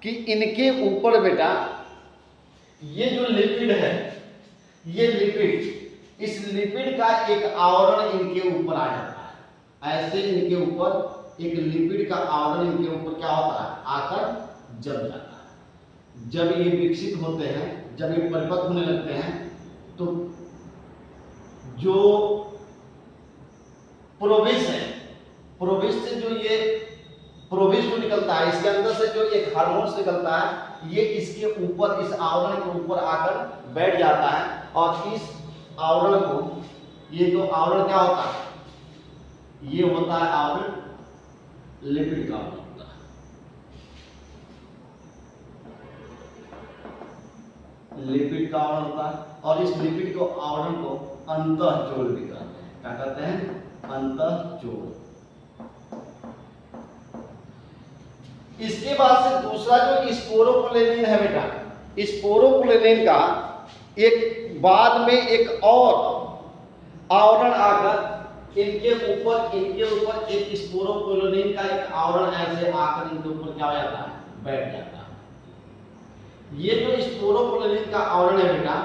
A: कि इनके ऊपर बेटा ये जो लिपिड है, ये लिपिड, इस लिपिड का एक आवरण इनके ऊपर आ जाता है। ऐसे इनके ऊपर एक लिपिड का आवरण इनके ऊपर क्या होता है, आकर जम जाता है। जब ये विकसित होते हैं, जब ये परिपक्व होने लगते हैं, तो जो प्रोबिस है, प्रोबिस से जो ये प्रोबिस जो निकलता है, इसके अंदर से जो एक हार्मोन्स निकलता है, ये इसके ऊपर, इस आवरण के ऊपर आकर बैठ जाता है। और इस आवरण को, ये जो आवरण क्या होता है, ये होता है आवरण लिपिड का आवरण होता है, लिपिड का आवरण होता है। और इस लिपिड को आवरण को अंतःचोल भी कहते हैं। क्या कहते हैं, अंतःचोल। इसके बाद से दूसरा जो स्पोरोपोलिनिन है बेटा, स्पोरोपोलिनिन का एक बाद में एक और आवरण आकर इनके ऊपर एक स्पोरोपोलिनिन का एक आवरण ऐसे आकर इनके ऊपर क्या हो जाता है, बैठ जाता है। ये जो स्पोरोपोलिनिन का आवरण है बेटा,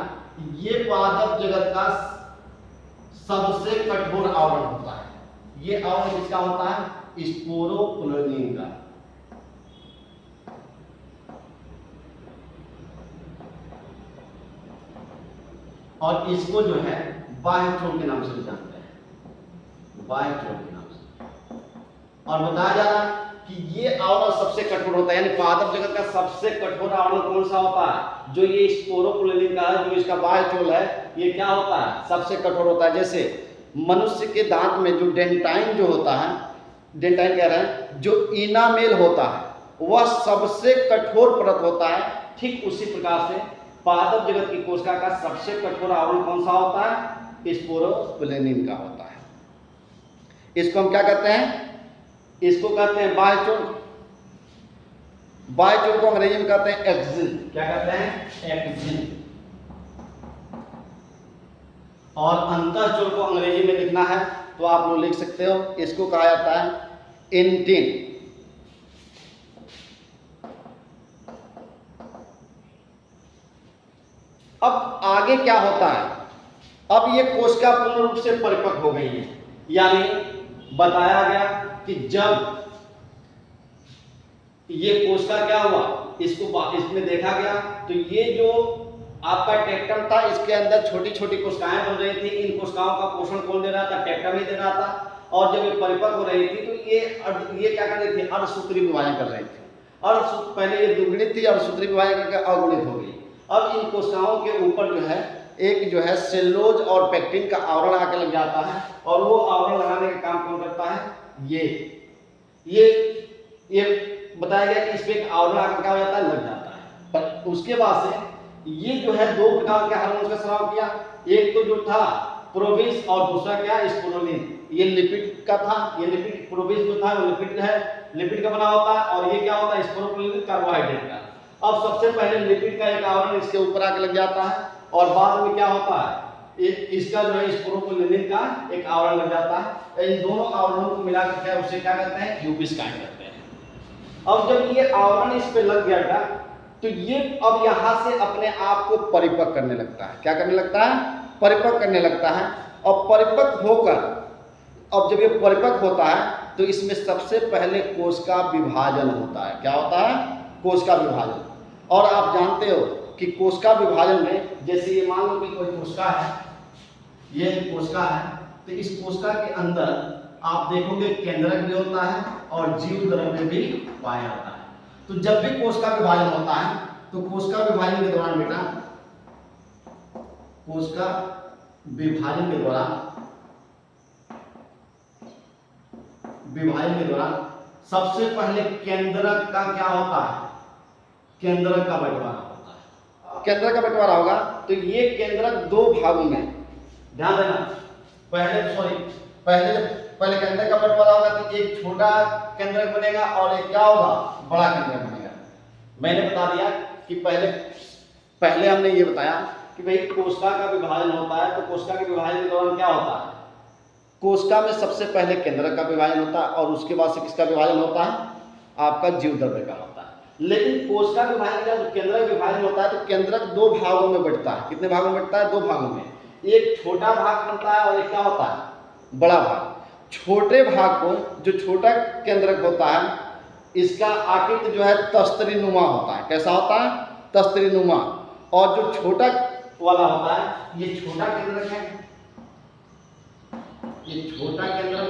A: ये पादप जगत का सबसे कठोर आवरण होता है। ये आवरण किसका होता है, स्पोरोपोलिनिन का। और इसको जो है बाह्य चोल के नाम से जानते हैं, बाह्य चोल के नाम से। और बताया जा रहा है कि ये आवरण सबसे कठोर होता है, यानी पादप जगत का सबसे कठोर आवरण कौन सा होता है, जो ये स्पोरोपोलिनिन का है, जो इसका बाह्य चोल है, ये क्या होता है, सबसे कठोर होता है। जैसे मनुष्य के दांत में जो डेंटाइन जो होता है, डेंटाइन कह रहे हैं, जो इनामेल होता है, वह सबसे कठोर परत होता है। ठीक उसी प्रकार से पादप जगत की कोशिका का सबसे कठोर आवरण कौन सा होता है, स्पोरोपोलिनिन का होता है। इसको हम क्या कहते हैं, इसको कहते हैं बाह्य चोल। बाह्य चोल को अंग्रेजी में कहते हैं एक्सिन। क्या कहते हैं, एक्सिन। और अंतःचोल को अंग्रेजी में लिखना है तो आप लोग लिख सकते हो, इसको कहा जाता है इंटिन। अब आगे क्या होता है, अब ये कोशिका पूर्ण रूप से परिपक्व हो गई है, यानी बताया गया कि जब ये कोशिका क्या हुआ, इसमें देखा गया तो ये जो आपका टेक्टम था, इसके अंदर छोटी छोटी कोशिकाएं बन रही थी। इन कोशिकाओं का पोषण कौन दे रहा था, टेक्टम ही दे रहा था। और जब ये परिपक्व हो रही थी तो ये क्या कर रही थी, अर्धसूत्री विभाजन कर रही थी। पहले ये द्विगुणित थी, अर्धसूत्री विभाजन करके अगुणित हो गई। अब इन कोशिकाओं के ऊपर जो है एक जो है सेलुलोज और पेक्टिन का आवरण आके लग जाता है, और वो आवरण लगाने का काम कौन करता है, ये ये बताया गया कि इस पे एक आवरण आकर क्या हो जाता है, लग जाता है। पर उसके बाद से ये जो है दो प्रकार के हार्मोन्स का स्राव किया, एक तो जो था प्रोविस और दूसरा क्या स्पुरुलिन। ये लिपिड का था, ये लिपिड प्रोविस जो था वो लिपिड है, लिपिड का बना होता है, और ये क्या होता है स्पुरुलिन कार्बोहाइड्रेट का। अब सबसे पहले लिपिड का एक आवरण इसके ऊपर आके लग जाता है और बाद में क्या होता है इसका जो है स्पुरुलिन का एक आवरण लग जाता है। इन दोनों आवरणों को मिलाकर क्या उसे क्या कहते हैं, क्यूबिस काइंड कहते हैं। अब जब ये आवरण इस पे लग गया था तो ये अब यहां से अपने आप को परिपक्व करने लगता है। क्या करने लगता है, परिपक्व करने लगता है। और परिपक्व होकर अब जब ये परिपक्व होता है तो इसमें सबसे पहले कोश का विभाजन होता है। क्या होता है, कोश का विभाजन। और आप जानते हो कि कोशिका विभाजन में जैसे ये मान लो कि कोई कोशिका है, ये कोशिका है, तो इस कोशिका के अंदर आप देखोगे केंद्रक भी होता है और जीव द्रव्य भी पाया जाता है। तो जब भी कोशिका विभाजन होता है तो कोशिका विभाजन के दौरान बेटा, कोशिका विभाजन के दौरान सबसे पहले केंद्रक का क्या होता है, केंद्रक का बंटवारा होता है। केंद्रक का बंटवारा होगा तो ये केंद्रक दो भागों में, ध्यान देना, पहले केंद्रक का बंटवारा होगा तो एक छोटा केंद्रक बनेगा और एक क्या होगा, बड़ा केंद्रक बनेगा। मैंने बता दिया कि पहले हमने ये बताया कि भाई कोशिका का विभाजन होता है तो कोशिका के विभाजन के दौरान क्या होता है, कोशिका में सबसे पहले केंद्रक का विभाजन होता है और उसके बाद से किसका विभाजन होता है, आपका जीव द्रव्य का होता है। लेकिन कोशिका विभाजन का जब केंद्रक विभाजन होता है तो केंद्रक दो भागों में बढ़ता है। कितने भागों में बढ़ता है, दो भागों में। एक छोटा भाग बनता है और एक क्या होता है, बड़ा भाग। छोटे भाग को, जो छोटा केंद्रक होता है, इसका आकृति जो है तस्तरीनुमा होता है। कैसा होता है, तस्तरीनुमा। और जो छोटा वाला होता है ये छोटा केंद्रक है, ये छोटा केंद्रक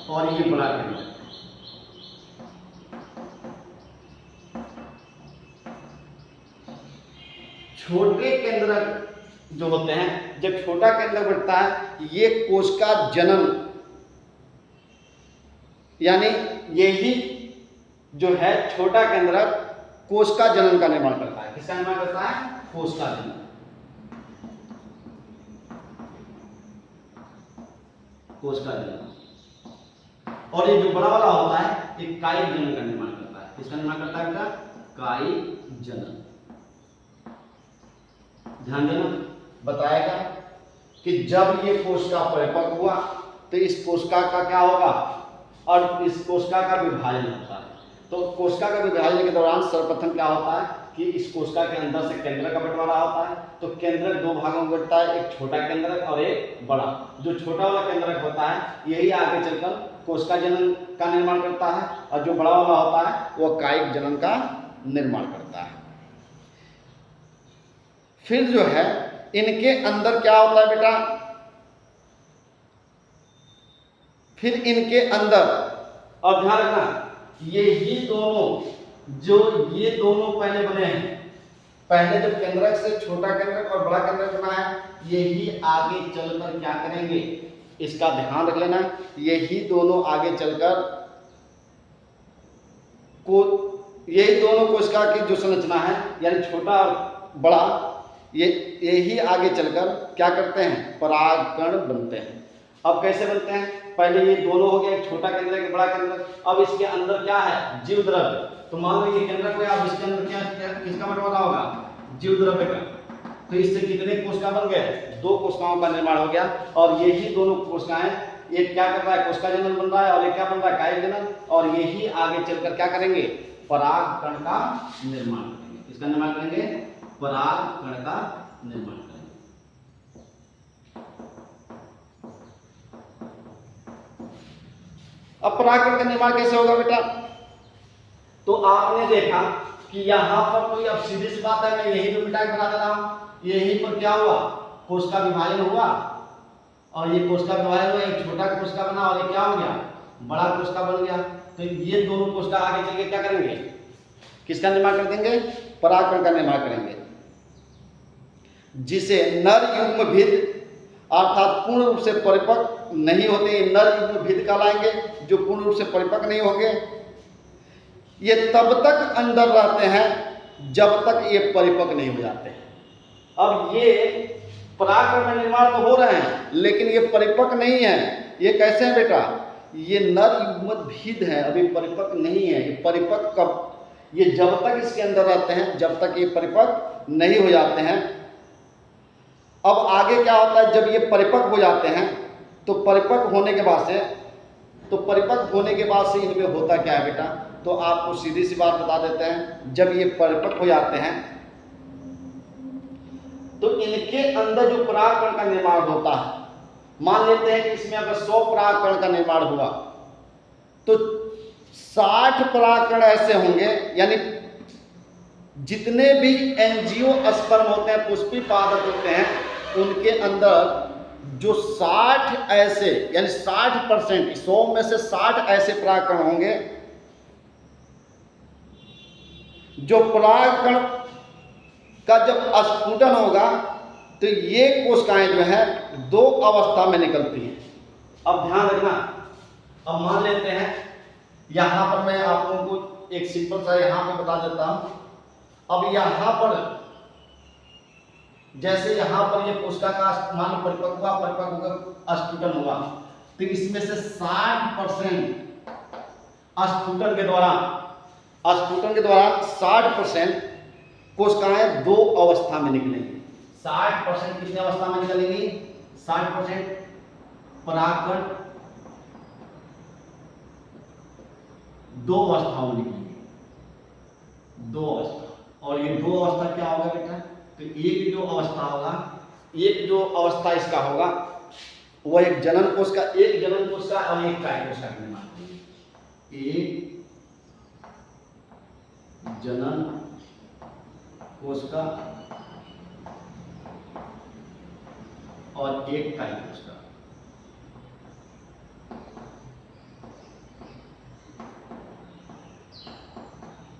A: और ये बड़ा केंद्रक। छोटे केंद्रक जो होते हैं, जब छोटा केंद्रक बढ़ता है ये कोशिका जनन, यानी यही जो है छोटा केंद्रक कोशिका जनन का निर्माण करता है। किसका निर्माण करता है, कोशिका जनन। कोशिका जनन। और ये जो बड़ा वाला होता है ये कायिक जनन का निर्माण करता है। किसका निर्माण करता है बेटा, कायिक जनन। ध्यान देना, बताएगा कि जब ये कोशिका परिपक्व हुआ तो इस कोशिका का क्या होगा, और इस कोशिका का विभाजन होता है। तो कोशिका का विभाजन के दौरान सर्वप्रथम क्या होता है कि इस कोशिका के अंदर से केंद्रक का बंटवारा होता है। तो केंद्रक दो भागों में बढ़ता है, एक छोटा केंद्रक और एक बड़ा। जो छोटा वाला केंद्रक होता है यही आगे चलकर कोशिका जनन का निर्माण करता है और जो बड़ा वाला होता है वह कायिक जनन का निर्माण करता है। फिर जो है इनके अंदर क्या होता है बेटा, फिर इनके अंदर, और ध्यान रखना ये दोनों जो ये दोनों पहले बने हैं, पहले जब केंद्रक से छोटा केंद्रक और बड़ा केंद्रक बना है, यही आगे चलकर क्या करेंगे, इसका ध्यान रख लेना, यही दोनों आगे चलकर यही दोनों कोशिका की जो संरचना है यानी छोटा और बड़ा, यही आगे चलकर क्या करते हैं, परागकण बनते हैं। अब कैसे बनते हैं, पहले ये दोनों हो गया, एक छोटा केंद्रक एक बड़ा केंद्रक। अब इसके अंदर क्या है, जीव द्रव्य। तो मान लो ये केंद्रक को, आप इसके अंदर क्या किसका बंटवारा होगा, जीव द्रव्य का। तो इससे कितने कोशिका बन गए, दो कोशिकाओं का निर्माण हो गया। और यही दोनों कोशिकाएं, एक क्या कर रहा है, कोशिका जनन बन रहा है और एक क्या बन रहा है, कायिक जनन। और यही आगे चलकर क्या करेंगे, परागकण का निर्माण करेंगे। किसका निर्माण करेंगे, परागकण का निर्माण करेंगे। अब परागकण का निर्माण कैसे होगा बेटा, तो आपने देखा कि यहां पर कोई, अब सीधी सी बात है, मैं यही पे मिटा के बना दे रहा हूं। यहीं पर क्या हुआ, कोशिका विभाजन हुआ और ये कोशिका विभाजन हुआ, एक छोटा कोशिका बना और एक क्या हो गया, बड़ा कोशिका बन गया। तो ये दोनों कोशिका आगे चल के क्या करेंगे, किसका निर्माण कर देंगे, परागकण का निर्माण करेंगे, जिसे नर युग्मभिद अर्थात पूर्ण रूप से परिपक्व नहीं होते, नर युग्म भेद कहलाएंगे, जो पूर्ण रूप से परिपक्व नहीं होंगे। ये तब तक अंदर रहते हैं जब तक ये परिपक्व नहीं हो जाते हैं। अब ये परागकण में निर्माण तो हो रहे हैं, लेकिन ये परिपक्व नहीं है। ये कैसे हैं बेटा? ये नर युग्मत भेद है, अभी परिपक्व नहीं है। ये परिपक्व कब? ये जब तक इसके अंदर रहते हैं जब तक ये परिपक्व नहीं हो जाते हैं। अब आगे क्या होता है? जब ये परिपक्व हो जाते हैं तो परिपक्व होने के बाद से इनमें होता क्या है बेटा? तो आपको सीधी सी बात बता देते हैं। जब ये परिपक्व हो जाते हैं तो इनके अंदर जो परागकण का निर्माण होता है, मान लेते हैं कि इसमें अगर 100 परागकण का निर्माण हुआ तो 60 परागकण ऐसे होंगे, यानी जितने भी एंजियोस्पर्म होते हैं, पुष्पी पादप होते हैं, उनके अंदर जो 60 ऐसे, यानी 60%, 100 में से 60 ऐसे परागकण होंगे जो परागकण का जब स्फुटन होगा तो ये कोशिकाएं जो है दो अवस्था में निकलती हैं। अब ध्यान रखना, अब मान लेते हैं यहां पर मैं आप लोगों को एक सिंपल सा यहां पे बता देता हूं। अब यहां पर जैसे यहां पर ये कोशिका का मान परिपक्व होकर स्फुटन हुआ तो इसमें से 60% स्फुटन के दौरान 60% कोशिकाएं दो अवस्था में निकलेंगी। 60% कितने अवस्था में निकलेंगी? 60% परागकण दो अवस्थाओं में निकलेंगे, दो अवस्था। और ये दो अवस्था क्या होगा बेटा? तो एक जो अवस्था होगा, एक जो अवस्था इसका होगा वह एक जनन कोश का, एक जनन कोश का और एक काय कोश का निर्माण करेगी। एक जनन कोश का और एक काय कोश का।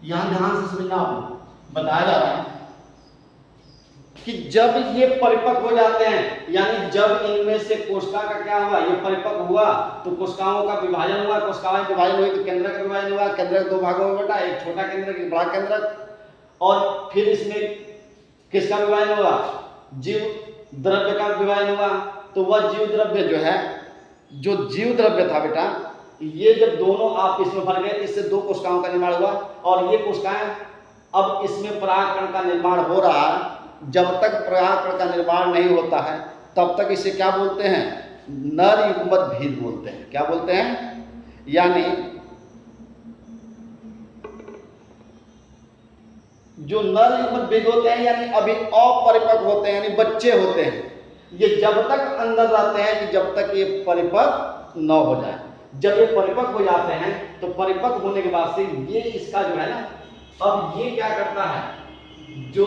A: यहां ध्यान से समझना, आपको बताया जा रहा है कि जब ये परिपक्व हो जाते हैं, यानी जब इनमें से कोशिका का क्या हुआ, ये परिपक्व हुआ तो कोशिकाओं का विभाजन हुआ, कोशिकाएं विभाजन हुई तो केंद्र का विभाजन हुआ, केंद्र दो भागों में बटा, एक छोटा केंद्र एक बड़ा केंद्र, और फिर इसमें किसका विभाजन हुआ? जीव द्रव्य का विभाजन हुआ। तो वह जीव द्रव्य जो है, जो जीव द्रव्य था बेटा, ये जब दोनों आपस में भर गए, इससे दो कोशिकाओं का निर्माण हुआ। और ये कोशिकाएं अब इसमें परागकण का निर्माण हो रहा है। जब तक परागकण का निर्माण नहीं होता है तब तक इसे क्या बोलते हैं? नर युग्मत भेद बोलते हैं। क्या बोलते हैं? यानी जो नर युग्मत भेद होते हैं, यानी अभी अपरिपक्व होते हैं, यानी बच्चे होते हैं, ये जब तक अंदर रहते हैं कि जब तक ये परिपक्व न हो जाए। जब ये परिपक्व हो जाते हैं तो परिपक्व होने के बाद से ये इसका जो है ना, अब ये क्या करता है, जो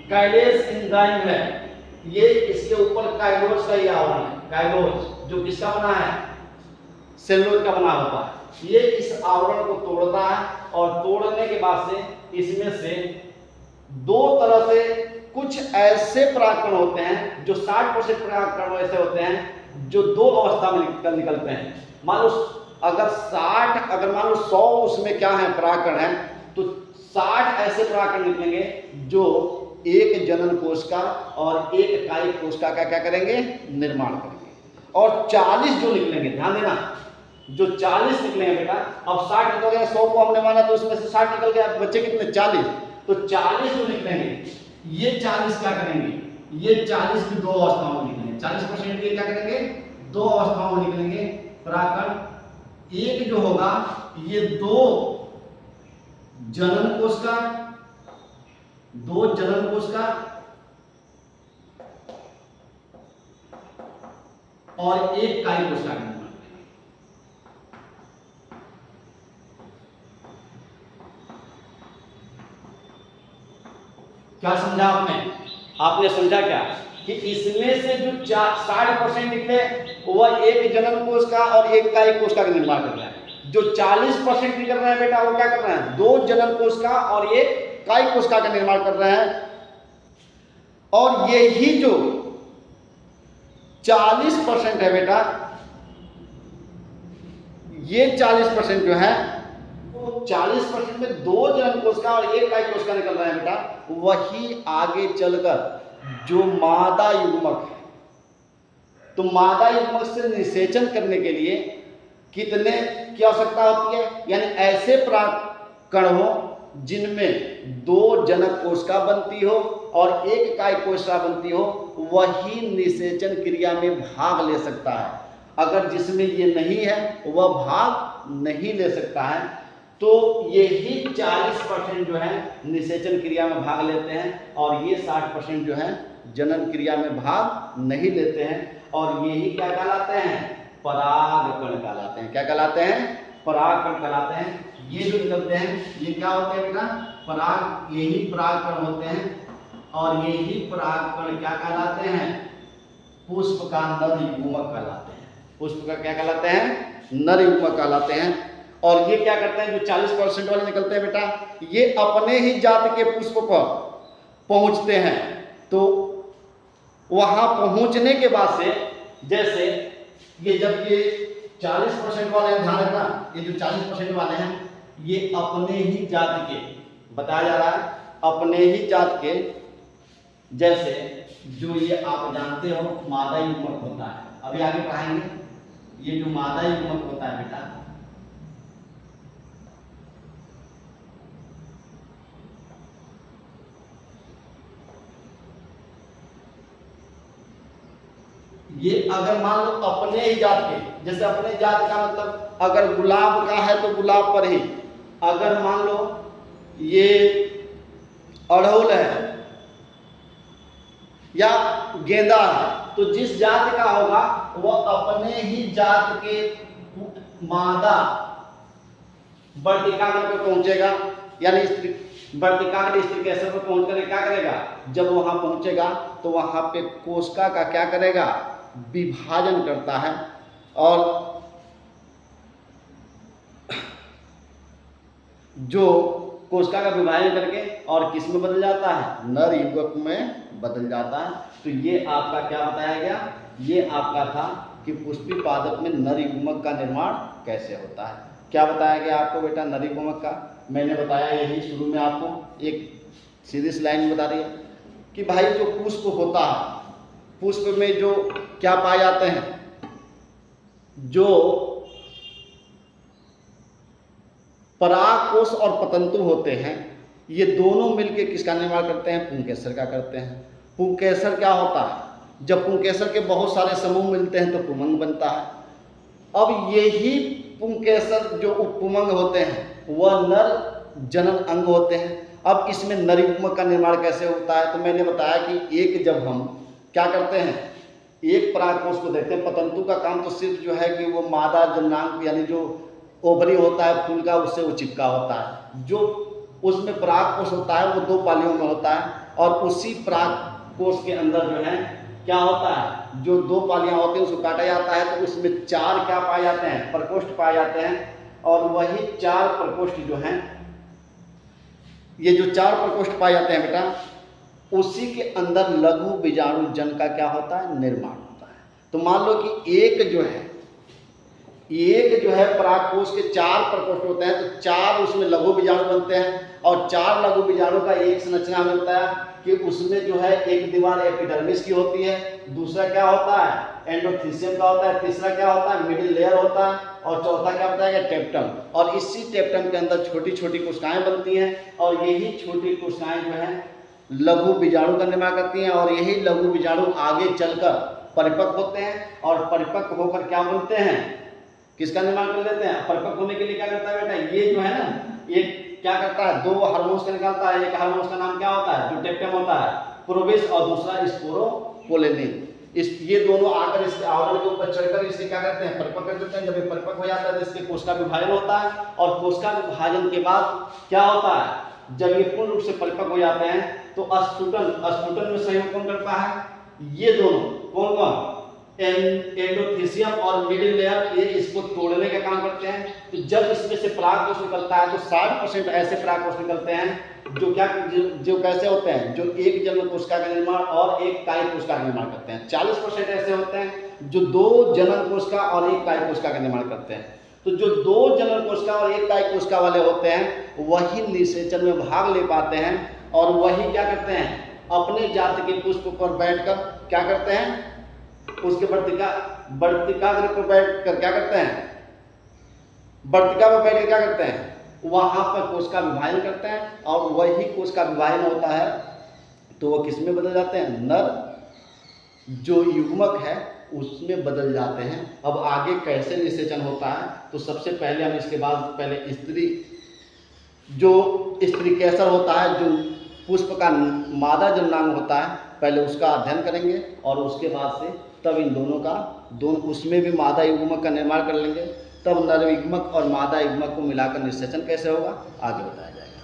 A: काइलेज एंजाइम है, ये इसके ऊपर काइलोज का ही आवरण है। काइलोज जो किसका बना है? सेलुलोज का बना होता है। ये इस आवरण को तोड़ता है और तोड़ने के बाद से इसमें से दो तरह से कुछ ऐसे परागकण होते हैं जो 60% परागकण ऐसे होते हैं जो दो अवस्था में निकलते हैं। मान लो अगर मान लो 100 उसमें क्या है परागकण है, तो 60 ऐसे परागकण निकलेंगे जो एक जनन कोश का और एक कायिक कोशिका का क्या करेंगे? निर्माण करेंगे। और 40 जो निकलेंगे, ध्यान देना, जो 40 निकलेंगे बेटा, अब 60 निकल गया, 100 को हमने माना तो उसमें से 60 निकल गया, बच्चे कितने? 40। तो 40 जो निकलेंगे, ये 40 क्या करेंगे? ये 40 भी दो अवस्थाओं में निकलेंगे। 40% ये क्या करेंगे? दो अवस्थाओं में निकलेंगे परागकण। एक जो होगा ये दो जनन कोश का, दो जनन कोश का और एक कायिक कोशिका का निर्माण करेंगे। क्या समझा आपने? आपने समझा क्या कि इसमें से जो 60% निकले वह एक जनन कोश का और एक कायिक कोशिका का निर्माण कर रहा है। जो 40% निकल रहे हैं बेटा, वो क्या कर रहे हैं? दो जनन कोश का और एक कायिक कोशिका का निर्माण कर रहे हैं। और यही जो 40% है बेटा, ये 40% जो है, 40% में 2 जनन कोशिका और 1 काय कोशिका निकल रहा है बेटा, वही आगे चलकर जो मादा युग्मक है, तो मादा युग्मक से निषेचन करने के लिए कितने की आवश्यकता होती है, यानी ऐसे परागकण हो जिनमें 2 जनक कोशिका बनती हो और 1 काय कोशिका बनती हो, वही निषेचन क्रिया में भाग ले सकता है। अगर जिसमें ये नहीं है वह भाग नहीं ले सकता है। तो यही 40% जो है निषेचन क्रिया में भाग लेते हैं और ये 60% जो है जनन क्रिया में भाग नहीं लेते हैं, और यही क्या कहलाते हैं, परागकण कहलाते हैं। क्या कहलाते हैं, परागकण कहलाते हैं। ये जो निकलते हैं ये क्या होते हैं बेटा, पराग, यही परागकण होते हैं, और यही परागकण क्या कहलाते हैं, पुष्प का नर युग्मक कहलाते हैं। पुष्प का क्या कहलाते हैं, नर युग्मक कहलाते हैं। और ये क्या करते हैं, जो 40% वाले निकलते हैं बेटा, ये अपने ही जाति के पुष्प पर पहुंचते हैं। तो वहां पहुंचने के बाद से, जैसे ये जब ये 40% वाले हैं, ध्यान रखना, ये जो 40% वाले हैं ये अपने ही जाति के, बताया जा रहा है अपने ही जाति के, जैसे जो ये आप जानते हो मादा युग्मक होता है, अभी आगे पढ़ाएंगे। ये जो मादा युग्मक होता है बेटा, ये अगर मान लो अपने ही जात के, जैसे अपने जात का मतलब अगर गुलाब का है तो गुलाब पर ही, अगर मान लो ये अड़हुल है या गेंदा है, तो जिस जात का होगा वह अपने ही जात के मादा वर्तिकाग्र पे पहुंचेगा, यानी वर्तिकाग्र स्त्री के स्तर पर पहुंच कर क्या करेगा, जब वहां पहुंचेगा तो वहां पे कोशिका का क्या करेगा, विभाजन करता है, और जो कोशिका का विभाजन करके और किस में बदल जाता है, नर युग्मक में बदल जाता है। तो ये आपका क्या बताया गया, ये आपका था कि पुष्पी पादप में नर युग्मक का निर्माण कैसे होता है। क्या बताया गया आपको बेटा नर युग्मक का, मैंने बताया यही शुरू में आपको एक सीधी सी लाइन में बता दिया कि भाई जो पुष्प होता है, पुष्प में जो क्या पाए जाते हैं, जो परागकोश और पतंतु होते हैं, ये दोनों मिलकर किसका निर्माण करते हैं, पुंकेसर का करते हैं। पुंकेसर क्या होता है, जब पुंकेसर के बहुत सारे समूह मिलते हैं तो पुमंग बनता है। अब यही पुंकेसर जो उपपुमंग होते हैं वह नर जनन अंग होते हैं। अब इसमें नर युग्मक का निर्माण कैसे होता है, तो मैंने बताया कि एक जब हम क्या करते हैं, एक परागकोश को देखते हैं। पतंतु का काम तो सिर्फ जो है कि वो मादा जननांग यानी जो ओवरी होता है फूल का, उससे वो चिपका होता है। जो उसमें परागकोश होता है वो 2 पालियों में होता है, और उसी परागकोश के अंदर जो है क्या होता है, जो 2 पालियां होती हैं उसको काटा जाता है, तो उसमें 4 क्या पाए जाते हैं, प्रकोष्ठ पाए जाते हैं। और वही 4 प्रकोष्ठ जो हैं, ये जो 4 प्रकोष्ठ पाए जाते हैं बेटा, उसी के अंदर लघु बीजाणु जन का क्या होता है, निर्माण होता है। तो मान लो कि एक जो है परागकोश के 4 प्रकोष्ठ होते हैं, तो 4 उसमें लघु बीजाणु बनते हैं, और 4 लघु बीजाणु का एक संरचना हमें बताया कि उसमें जो है एक दीवार एपिडर्मिस की होती है, दूसरा क्या होता है एंडोथीसियम का होता है, तीसरा क्या होता है मिडिल लेयर होता है, और चौथा क्या बताया गया टेप्टम। और इसी टेप्टम के अंदर छोटी छोटी कोशिकाएं बनती हैं, और यही छोटी कोशिकाएं जो है लघु बीजाणु का निर्माण करती हैं, और यही लघु बीजाणु आगे चलकर परिपक्व होते हैं, और परिपक्व होकर क्या बनते हैं, किसका निर्माण कर लेते हैं। परिपक्व होने के लिए क्या करता है बेटा, ये जो है ना, ये क्या करता है, 2 हार्मोन्स का निकालता है। एक हार्मोन्स का नाम क्या होता है, जो टेप्टम होता है प्रोबिस, और दूसरा स्पोरोपोलिनिन। ये दोनों आकर इसके आवरण के ऊपर चढ़कर इसे क्या करते हैं, परिपक्व कर देते हैं। जब ये परिपक्व हो जाता है तो इसके कोशिका विभाजन होता है, और कोशिका विभाजन के बाद क्या होता है, जब ये पूर्ण रूप से परिपक्व हो जाते हैं तो स्फुटन में सहयोग कौन करता है, ये दोनों कौन, एंडोथीसियम और मिडिल लेयर ये इसको तोड़ने का काम करते हैं। तो जब इसमें से परागकोश निकलता है तो 60% ऐसे परागकोश निकलते हैं जो क्या जो कैसे होते हैं, जो एक जन्म कोशिका का निर्माण और एक काय कोशिका का निर्माण करते हैं। 40% ऐसे होते हैं जो 2 जनन कोशिका और एक काय कोशिका का निर्माण करते हैं। तो जो 2 जनन कोशिका और एक काय कोशिका वाले होते हैं वही निषेचन में भाग ले पाते हैं और वही क्या करते हैं, अपने जाति के पुष्प पर बैठकर क्या करते हैं, उसके वर्तिकाग्र पर बैठकर क्या करते हैं, वर्तिका पर बैठकर क्या करते हैं, वहां पर कोशिका विभाजन करते हैं और वही कोशिका विभाजन होता है तो वो किसमें बदल जाते हैं, नर जो युग्मक है उसमें बदल जाते हैं। अब आगे कैसे निषेचन होता है तो सबसे पहले हम इसके बाद पहले स्त्री केसर होता है, जो पुष्प का मादा जन्मांग होता है, पहले उसका अध्ययन करेंगे और उसके बाद से तब इन दोनों उसमें भी मादा युग्मक का निर्माण कर लेंगे। तब नर युग्मक और मादा युग्मक को मिलाकर निषेचन कैसे होगा आगे बताया जाएगा।